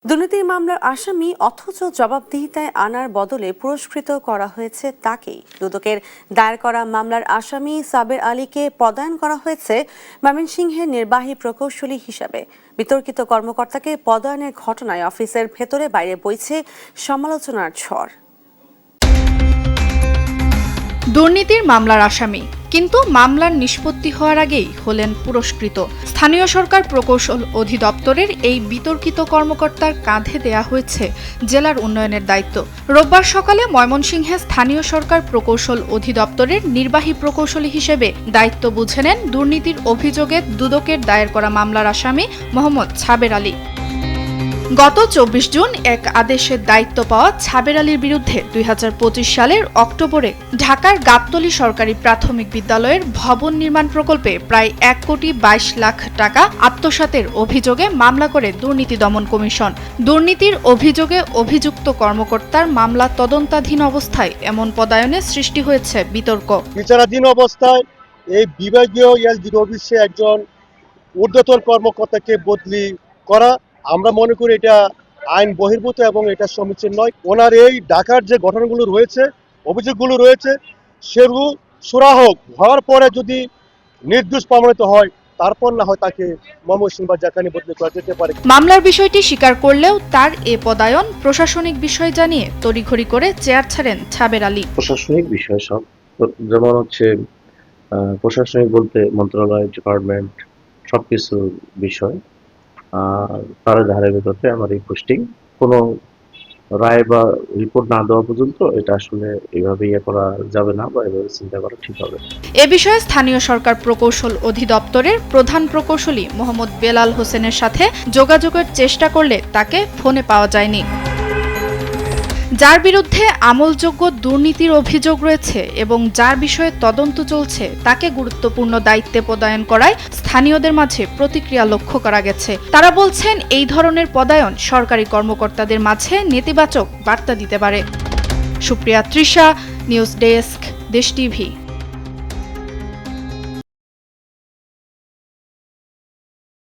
দুর্নীতির মামলার আসামি অথচ জবাবদিহিতায় আনার বদলে পুরস্কৃত করা হয়েছে তাকেই। দুদকের দায়ের করা মামলার আসামি সাবের আলীকে পদায়ন করা হয়েছে ময়মনসিংহের নির্বাহী প্রকৌশলী হিসাবে। বিতর্কিত কর্মকর্তাকে পদায়নের ঘটনায় অফিসের ভেতরে বাইরে বইছে সমালোচনার ঝড়। দুর্নীতির মামলার আসামি, কিন্তু মামলার নিষ্পত্তি হওয়ার আগেই হলেন পুরস্কৃত। স্থানীয় সরকার প্রকৌশল অধিদপ্তরের এই বিতর্কিত কর্মকর্তার কাঁধে দেয়া হয়েছে জেলার উন্নয়নের দায়িত্ব। রোববার সকালে ময়মনসিংহে স্থানীয় সরকার প্রকৌশল অধিদপ্তরের নির্বাহী প্রকৌশলী হিসেবে দায়িত্ব বুঝে নেন দুর্নীতির অভিযোগে দুদকের দায়ের করা মামলার আসামি মোহাম্মদ ছাবের আলী। গত ২৪ জুন এক আদেশের দায়িত্ব পাওয়া ছাবের আলীর বিরুদ্ধে ২০২৫ সালের অক্টোবরে ঢাকার গাবতলী সরকারি প্রাথমিক বিদ্যালয়ের ভবন নির্মাণ প্রকল্পে প্রায় ১,২২,০০,০০০ টাকা আত্মসাতের অভিযোগে মামলা করে দুর্নীতি দমন কমিশন। দুর্নীতির অভিযোগে অভিযুক্ত কর্মকর্তার মামলা তদন্তাধীন অবস্থায় এমন পদায়নে সৃষ্টি হয়েছে বিতর্ক। বিচারাধীন অবস্থায় এই বিভাগীয় এসডির অফিসে একজন ঊর্ধ্বতন কর্মকর্তাকে বদলি করা, আমরা মনে করি এটা আইন বহির্ভূত এবং এটা সমীচীন নয়। ওনার এই ঢাকার যে ঘটনাগুলো রয়েছে, অভিযোগগুলো রয়েছে, সেগুলো সুরাহা হওয়ার পরে যদি নির্দোষ প্রমাণিত হয়, তারপর না হয় তাকে ময়মনসিংহ বা যেখানে বদলি করা যেতে পারে। মামলার বিষয়টি স্বীকার করলেও তার এ পদায়ন প্রশাসনিক বিষয় জানিয়ে তড়িঘড়ি করে চেয়ার ছাড়েন ছাবের আলী। প্রশাসনিক বিষয় সব, যেমন হচ্ছে প্রশাসনিক বলতে মন্ত্রণালয়, ডিপার্টমেন্ট সবকিছু বিষয়। তার ধারের ভেতরে আমার এই পোস্টিং, কোনো রায় বা রিপোর্ট না দেওয়া পর্যন্ত এটা আসলে এভাবে করা যাবে না বা এভাবে চিন্তা করা ঠিক হবে। এ বিষয়ে স্থানীয় সরকার প্রকৌশল অধিদপ্তরের প্রধান প্রকৌশলী মোহাম্মদ বেলাল হোসেনের সাথে যোগাযোগের চেষ্টা করলে তাকে ফোনে পাওয়া যায়নি। যার বিরুদ্ধে আমলযোগ্য দুর্নীতির অভিযোগ রয়েছে এবং যার বিষয়ে তদন্ত চলছে তাকে গুরুত্বপূর্ণ দায়িত্বে পদায়ন করায় স্থানীয়দের মাঝে প্রতিক্রিয়া লক্ষ্য করা গেছে। তারা বলছেন এই ধরনের পদায়ন সরকারি কর্মকর্তাদের মাঝে নেতিবাচক বার্তা দিতে পারে। সুপ্রিয়া তৃষা, নিউজ ডেস্ক, দেশ টিভি।